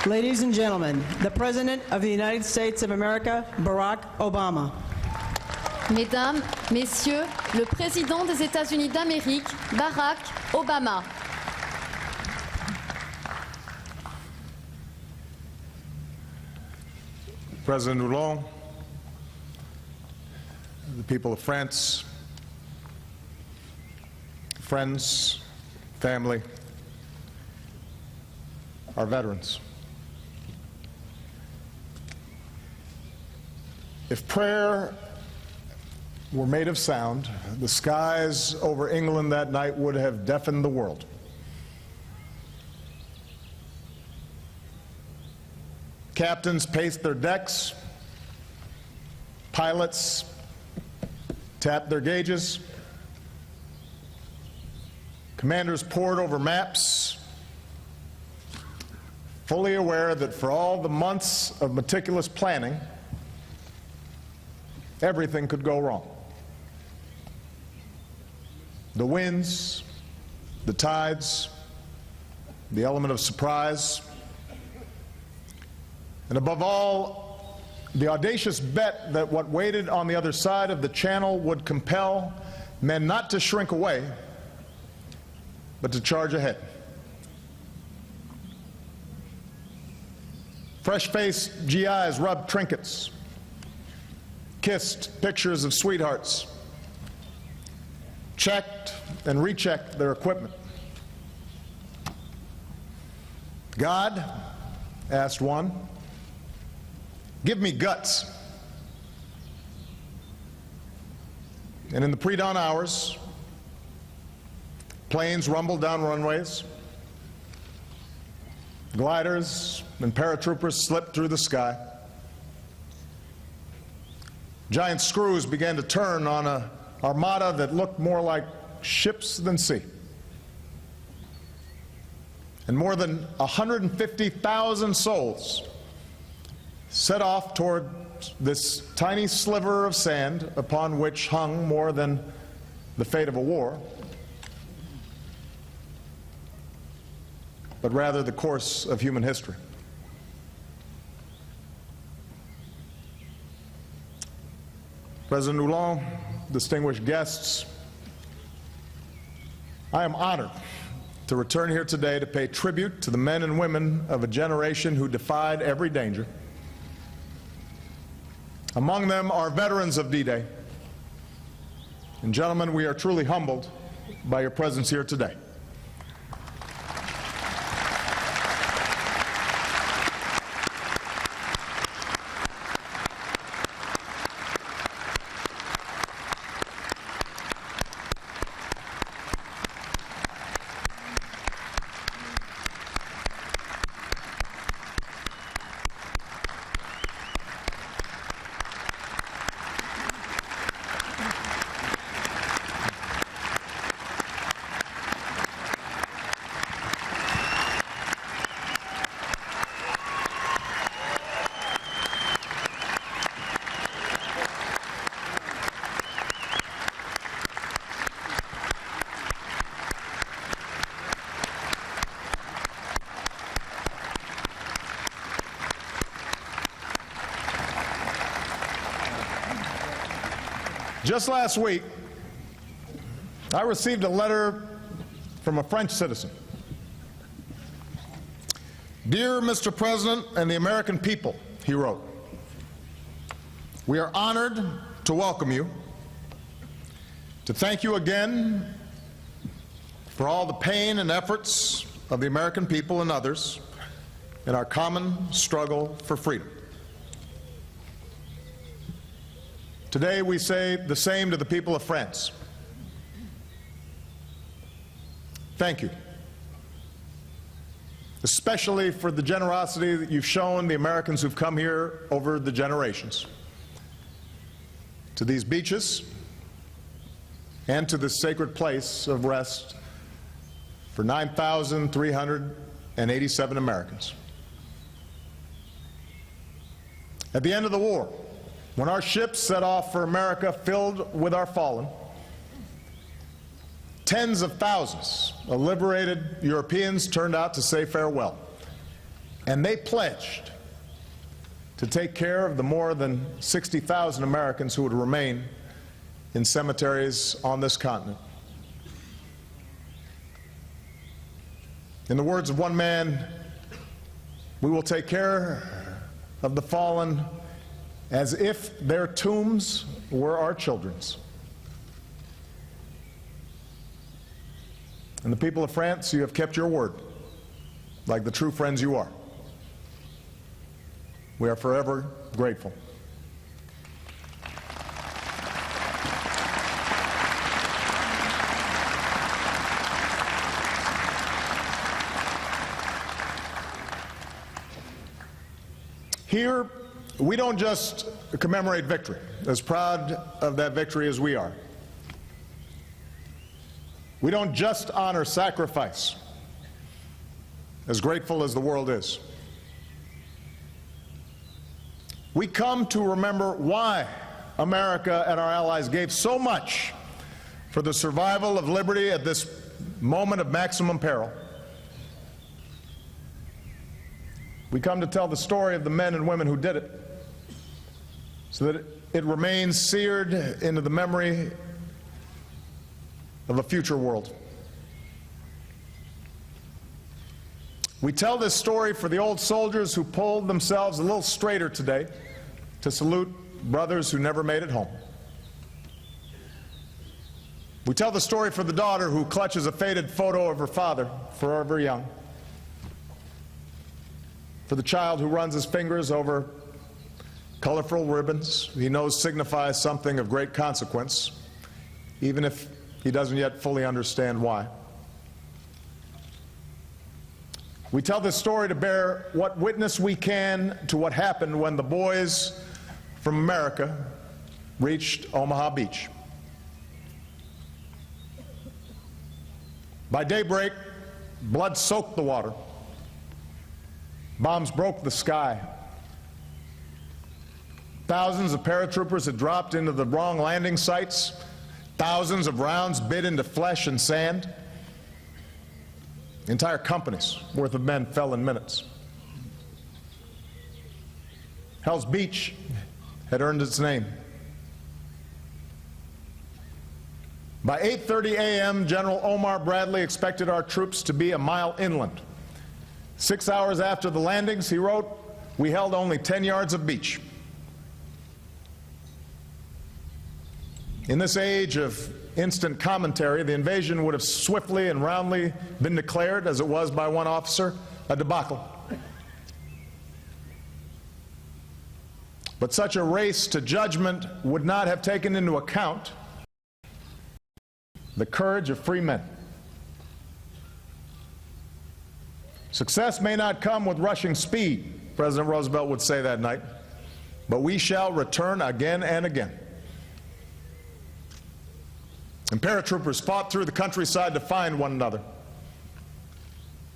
Ladies and gentlemen, the President of the United States of America, Barack Obama. Mesdames, Messieurs, le Président des États-Unis d'Amérique, Barack Obama. President Hollande, the people of France, friends, family, our veterans. If prayer were made of sound, the skies over England that night would have deafened the world. Captains paced their decks, pilots tapped their gauges, commanders pored over maps, fully aware that for all the months of meticulous planning, everything could go wrong. The winds, the tides, the element of surprise, and above all, the audacious bet that what waited on the other side of the channel would compel men not to shrink away, but to charge ahead. Fresh-faced GIs rubbed trinkets, kissed pictures of sweethearts, checked and rechecked their equipment. God, asked one, give me guts. And in the pre-dawn hours, planes rumbled down runways, gliders and paratroopers slipped through the sky. Giant screws began to turn on an armada that looked more like ships than sea. And more than 150,000 souls set off toward this tiny sliver of sand upon which hung more than the fate of a war, but rather the course of human history. President Hollande, distinguished guests, I am honored to return here today to pay tribute to the men and women of a generation who defied every danger. Among them are veterans of D-Day. And gentlemen, we are truly humbled by your presence here today. Just last week, I received a letter from a French citizen. Dear Mr. President and the American people, he wrote, we are honored to welcome you, to thank you again for all the pain and efforts of the American people and others in our common struggle for freedom. Today we say the same to the people of France. Thank you, especially for the generosity that you've shown the Americans who've come here over the generations, to these beaches and to this sacred place of rest for 9,387 Americans. At the end of the war, when our ships set off for America filled with our fallen, tens of thousands of liberated Europeans turned out to say farewell, And they pledged to take care of the more than 60,000 Americans who would remain in cemeteries on this continent. In the words of one man, we will take care of the fallen as if their tombs were our children's. And the people of France, you have kept your word, like the true friends you are. We are forever grateful. Here, we don't just commemorate victory, as proud of that victory as we are. We don't just honor sacrifice, as grateful as the world is. We come to remember why America and our allies gave so much for the survival of liberty at this moment of maximum peril. We come to tell the story of the men and women who did it, so that it remains seared into the memory of a future world. We tell this story for the old soldiers who pulled themselves a little straighter today to salute brothers who never made it home. We tell the story for the daughter who clutches a faded photo of her father, forever young. For the child who runs his fingers over colorful ribbons he knows signify something of great consequence, even if he doesn't yet fully understand why. We tell this story to bear what witness we can to what happened when the boys from America reached Omaha Beach. By daybreak, blood soaked the water. Bombs broke the sky. Thousands of paratroopers had dropped into the wrong landing sites. Thousands of rounds bit into flesh and sand. Entire companies worth of men fell in minutes. Hell's Beach had earned its name. By 8:30 a.m., General Omar Bradley expected our troops to be a mile inland. 6 hours after the landings, he wrote, we held only 10 yards of beach. In this age of instant commentary, the invasion would have swiftly and roundly been declared, as it was by one officer, a debacle. But such a race to judgment would not have taken into account the courage of free men. Success may not come with rushing speed, President Roosevelt would say that night, but we shall return again and again. And paratroopers fought through the countryside to find one another.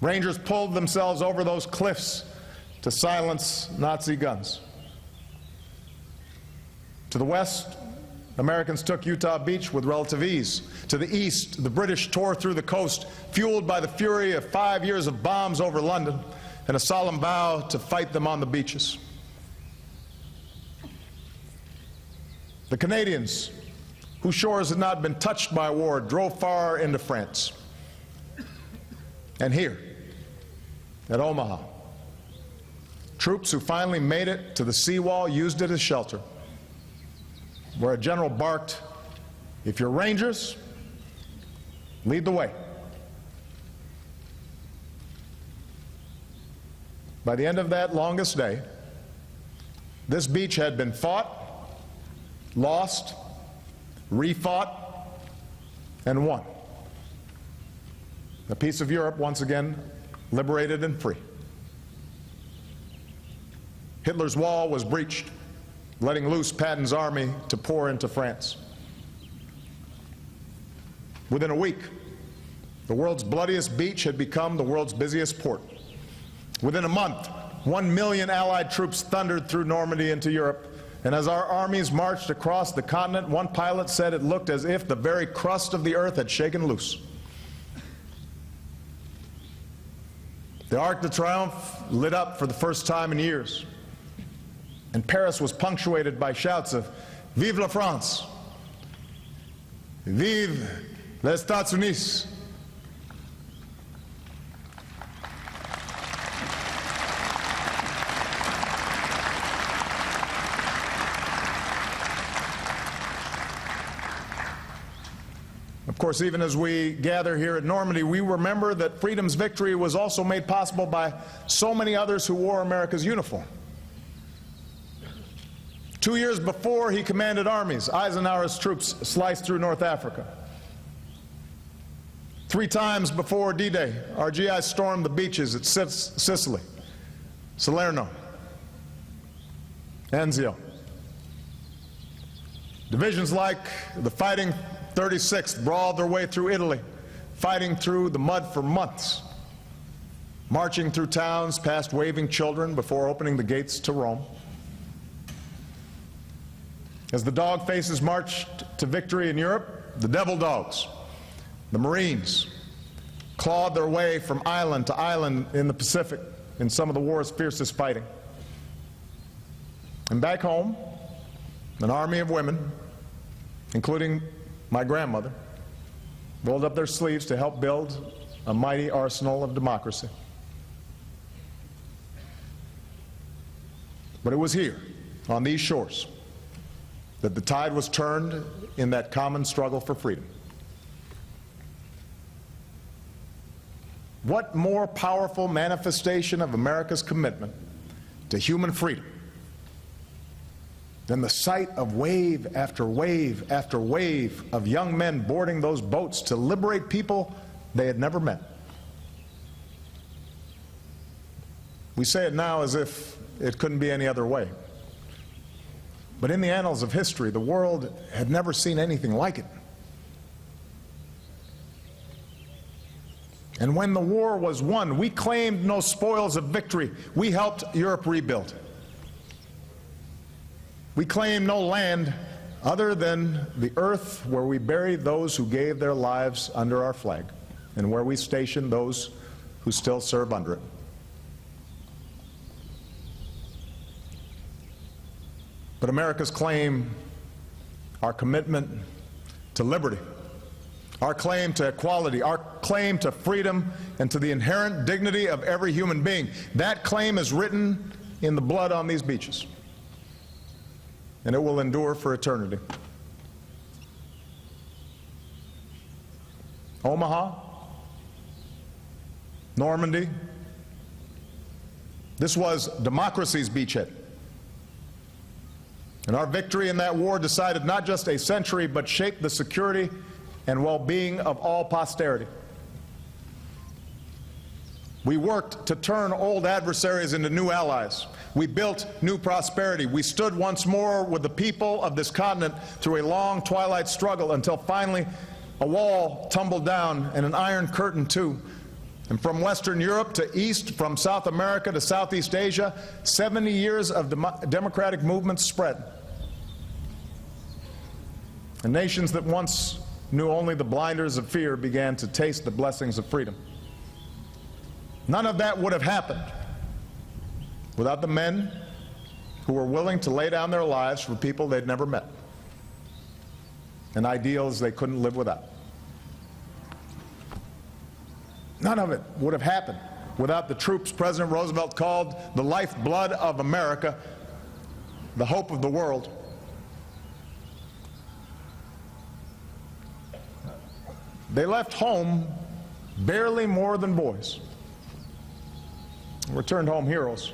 Rangers pulled themselves over those cliffs to silence Nazi guns. To the west, Americans took Utah Beach with relative ease. To the east, the British tore through the coast, fueled by the fury of 5 years of bombs over London and a solemn vow to fight them on the beaches. The Canadians, whose shores had not been touched by war, drove far into France. And here, at Omaha, troops who finally made it to the seawall used it as shelter, where a general barked, if you're Rangers, lead the way. By the end of that longest day, this beach had been fought, lost, refought, and won. A piece of Europe once again liberated and free. Hitler's wall was breached, letting loose Patton's army to pour into France. Within a week, the world's bloodiest beach had become the world's busiest port. Within a month, 1 million Allied troops thundered through Normandy into Europe, and as our armies marched across the continent, one pilot said it looked as if the very crust of the earth had shaken loose. The Arc de Triomphe lit up for the first time in years, and Paris was punctuated by shouts of "Vive la France! Vive les États-Unis!" Of course, even as we gather here at Normandy, we remember that freedom's victory was also made possible by so many others who wore America's uniform. 2 years before he commanded armies, Eisenhower's troops sliced through North Africa. 3 times before D-Day, our GIs stormed the beaches at Sicily, Salerno, Anzio. Divisions like the Fighting 36th brawled their way through Italy, fighting through the mud for months, marching through towns past waving children before opening the gates to Rome. As the dog faces marched to victory in Europe, the Devil Dogs, the Marines, clawed their way from island to island in the Pacific in some of the war's fiercest fighting. And back home, an army of women, including my grandmother, rolled up their sleeves to help build a mighty arsenal of democracy. But it was here, on these shores, that the tide was turned in that common struggle for freedom. What more powerful manifestation of America's commitment to human freedom than the sight of wave after wave after wave of young men boarding those boats to liberate people they had never met? We say it now as if it couldn't be any other way. But in the annals of history, the world had never seen anything like it. And when the war was won, we claimed no spoils of victory. We helped Europe rebuild. We claimed no land other than the earth where we buried those who gave their lives under our flag and where we stationed those who still serve under it. But America's claim, our commitment to liberty, our claim to equality, our claim to freedom and to the inherent dignity of every human being, that claim is written in the blood on these beaches, and it will endure for eternity. Omaha, Normandy, this was democracy's beachhead. And our victory in that war decided not just a century, but shaped the security and well-being of all posterity. We worked to turn old adversaries into new allies. We built new prosperity. We stood once more with the people of this continent through a long twilight struggle until finally a wall tumbled down and an iron curtain too. And from Western Europe to East, from South America to Southeast Asia, 70 years of democratic movements spread. And nations that once knew only the blinders of fear began to taste the blessings of freedom. None of that would have happened without the men who were willing to lay down their lives for people they'd never met and ideals they couldn't live without. None of it would have happened without the troops President Roosevelt called the lifeblood of America, the hope of the world. They left home barely more than boys, returned home heroes.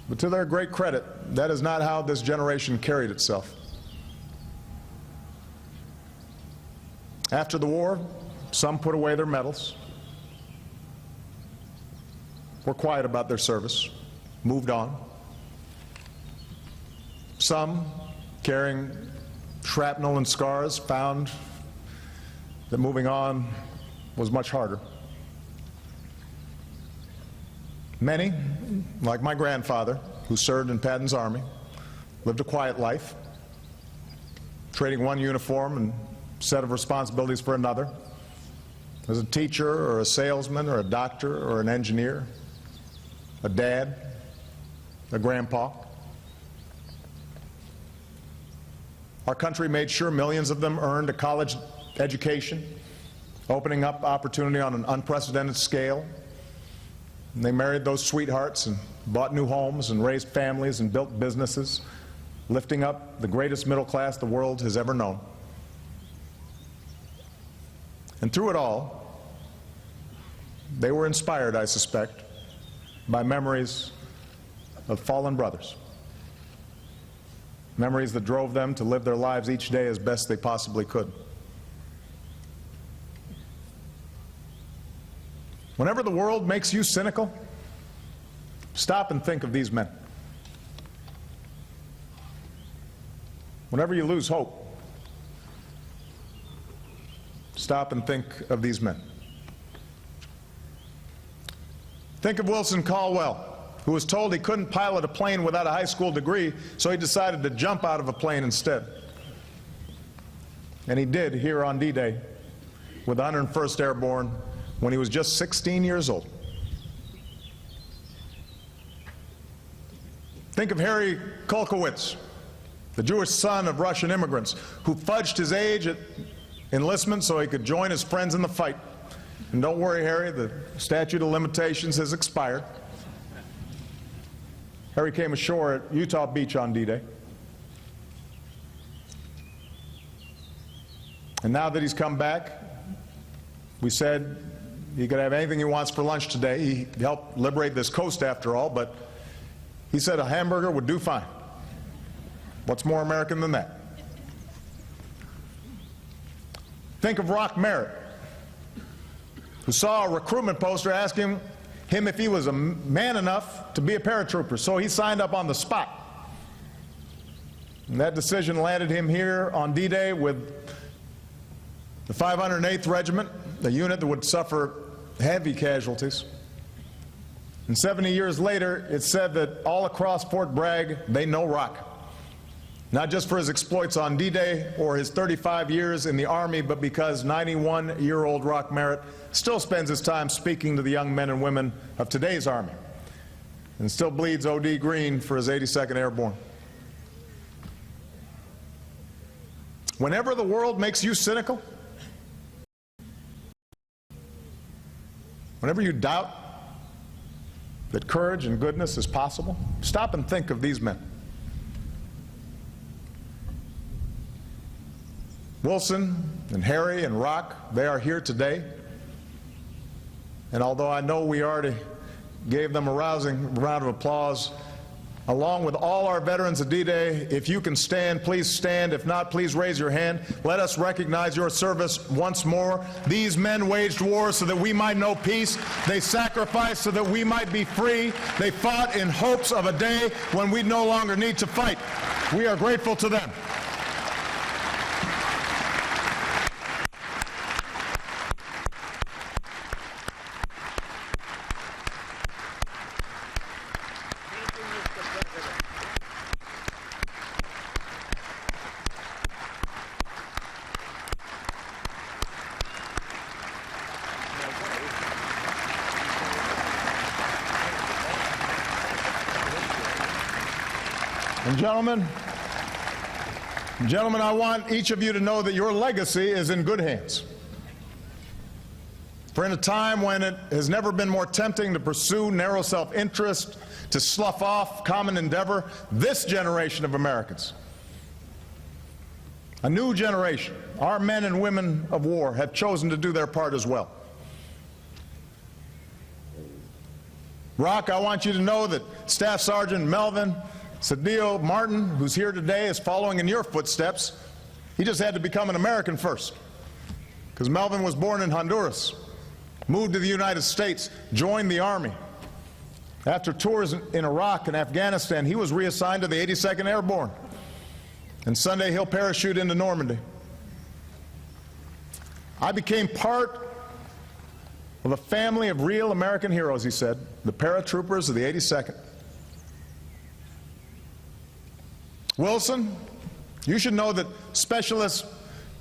But to their great credit, that is not how this generation carried itself. After the war, some put away their medals, were quiet about their service, moved on. Some, carrying shrapnel and scars, found that moving on was much harder. Many, like my grandfather, who served in Patton's army, lived a quiet life, trading one uniform and set of responsibilities for another, as a teacher or a salesman or a doctor or an engineer, a dad, a grandpa. Our country made sure millions of them earned a college education, opening up opportunity on an unprecedented scale. And they married those sweethearts and bought new homes and raised families and built businesses, lifting up the greatest middle class the world has ever known. And through it all, they were inspired, I suspect, by memories of fallen brothers. Memories that drove them to live their lives each day as best they possibly could. Whenever the world makes you cynical, stop and think of these men. Whenever you lose hope, stop and think of these men. Think of Wilson Caldwell, who was told he couldn't pilot a plane without a high school degree, so he decided to jump out of a plane instead. And he did here on D-Day with the 101st Airborne when he was just 16 years old. Think of Harry Kolkowitz, the Jewish son of Russian immigrants, who fudged his age at enlistment so he could join his friends in the fight. And don't worry, Harry, the statute of limitations has expired. Harry came ashore at Utah Beach on D-Day. And now that he's come back, we said he could have anything he wants for lunch today. He helped liberate this coast after all, but he said a hamburger would do fine. What's more American than that? Think of Rock Merritt, who saw a recruitment poster asking him if he was a man enough to be a paratrooper, so he signed up on the spot. And that decision landed him here on D-Day with the 508th Regiment, a unit that would suffer heavy casualties. And 70 years later, it's said that all across Fort Bragg, they know Rock. Not just for his exploits on D-Day or his 35 years in the Army, but because 91-year-old Rock Merritt still spends his time speaking to the young men and women of today's Army and still bleeds OD green for his 82nd Airborne. Whenever the world makes you cynical, whenever you doubt that courage and goodness is possible, stop and think of these men. Wilson and Harry and Rock, they are here today. And although I know we already gave them a rousing round of applause, along with all our veterans of D-Day, if you can stand, please stand. If not, please raise your hand. Let us recognize your service once more. These men waged war so that we might know peace. They sacrificed so that we might be free. They fought in hopes of a day when we no longer need to fight. We are grateful to them. And gentlemen, I want each of you to know that your legacy is in good hands. For in a time when it has never been more tempting to pursue narrow self-interest, to slough off common endeavor, this generation of Americans, a new generation, our men and women of war, have chosen to do their part as well. Rock, I want you to know that Staff Sergeant Melvin Cedillo Martin, who's here today, is following in your footsteps. He just had to become an American first, because Melvin was born in Honduras, moved to the United States, joined the Army. After tours in Iraq and Afghanistan, he was reassigned to the 82nd Airborne. And Sunday, he'll parachute into Normandy. I became part of a family of real American heroes, he said, the paratroopers of the 82nd. Wilson, you should know that Specialist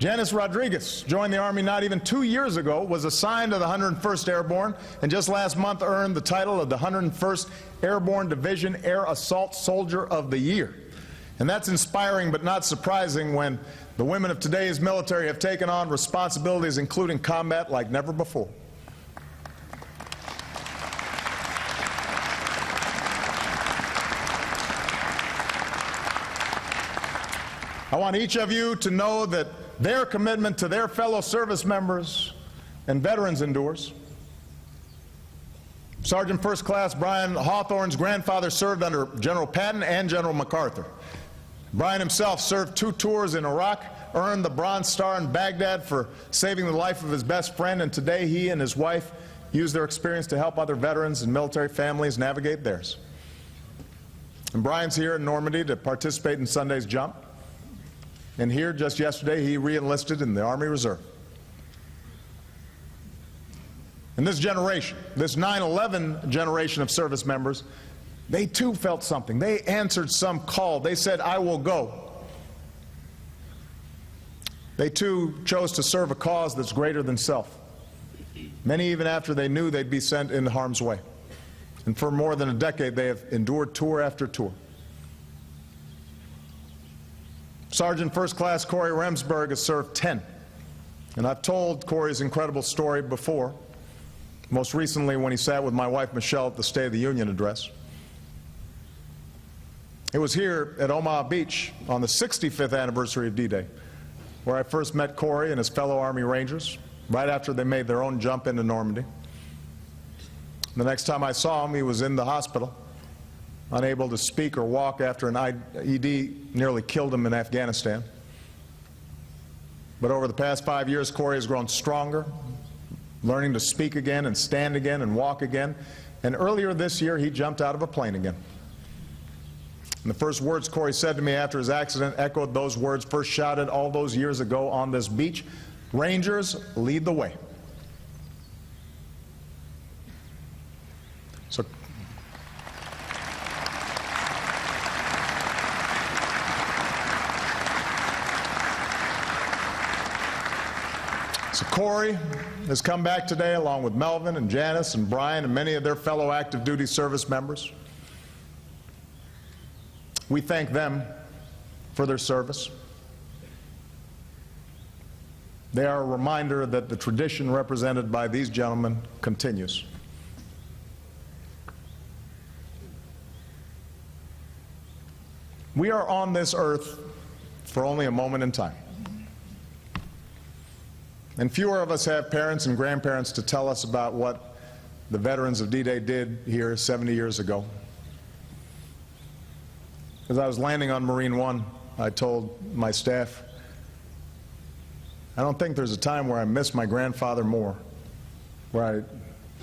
Janice Rodriguez joined the Army not even 2 years ago, was assigned to the 101st Airborne, and just last month earned the title of the 101st Airborne Division Air Assault Soldier of the Year. And that's inspiring but not surprising when the women of today's military have taken on responsibilities including combat like never before. I want each of you to know that their commitment to their fellow service members and veterans endures. Sergeant First Class Brian Hawthorne's grandfather served under General Patton and General MacArthur. Brian himself served 2 tours in Iraq, earned the Bronze Star in Baghdad for saving the life of his best friend, and today he and his wife use their experience to help other veterans and military families navigate theirs. And Brian's here in Normandy to participate in Sunday's jump. And here, just yesterday, he re-enlisted in the Army Reserve. And this generation, this 9/11 generation of service members, they too felt something. They answered some call. They said, "I will go." They too chose to serve a cause that's greater than self. Many even after they knew they'd be sent into harm's way. And for more than a decade, they have endured tour after tour. Sergeant First Class Corey Remsburg has served 10. And I've told Corey's incredible story before, most recently when he sat with my wife Michelle at the State of the Union address. It was here at Omaha Beach on the 65th anniversary of D-Day where I first met Corey and his fellow Army Rangers right after they made their own jump into Normandy. The next time I saw him, he was in the hospital, unable to speak or walk after an IED nearly killed him in Afghanistan. But over the past 5 years, Corey has grown stronger, learning to speak again and stand again and walk again. And earlier this year, he jumped out of a plane again. And the first words Corey said to me after his accident echoed those words first shouted all those years ago on this beach: "Rangers, lead the way." So Corey has come back today along with Melvin and Janice and Brian and many of their fellow active duty service members. We thank them for their service. They are a reminder that the tradition represented by these gentlemen continues. We are on this earth for only a moment in time. And fewer of us have parents and grandparents to tell us about what the veterans of D-Day did here 70 years ago. As I was landing on Marine One, I told my staff, I don't think there's a time where I miss my grandfather more, where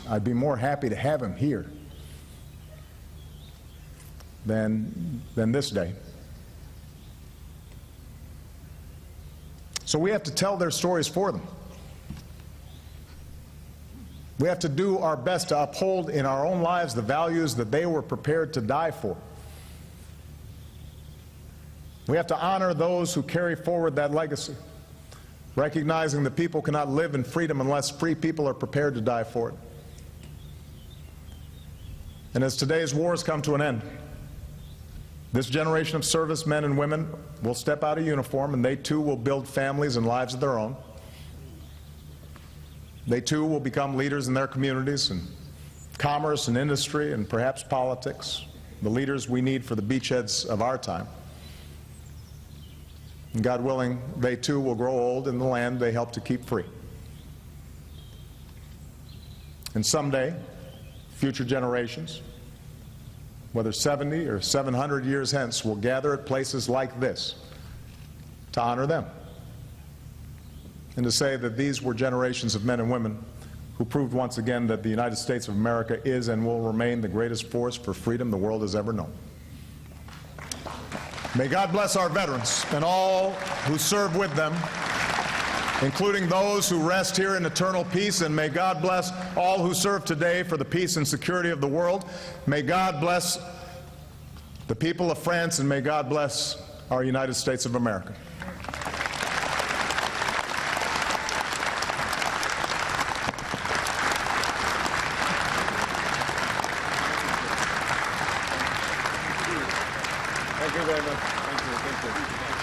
I'd be more happy to have him here than this day. So we have to tell their stories for them. We have to do our best to uphold in our own lives the values that they were prepared to die for. We have to honor those who carry forward that legacy, recognizing that people cannot live in freedom unless free people are prepared to die for it. And as today's wars come to an end, this generation of servicemen and women will step out of uniform, and they too will build families and lives of their own. They too will become leaders in their communities and commerce and industry and perhaps politics, the leaders we need for the beachheads of our time. And God willing, they too will grow old in the land they helped to keep free. And someday, future generations, whether 70 or 700 years hence, will gather at places like this to honor them and to say that these were generations of men and women who proved once again that the United States of America is and will remain the greatest force for freedom the world has ever known. May God bless our veterans and all who serve with them, including those who rest here in eternal peace, and may God bless all who serve today for the peace and security of the world. May God bless the people of France, and may God bless our United States of America. Thank you very much. Thank you. Thank you.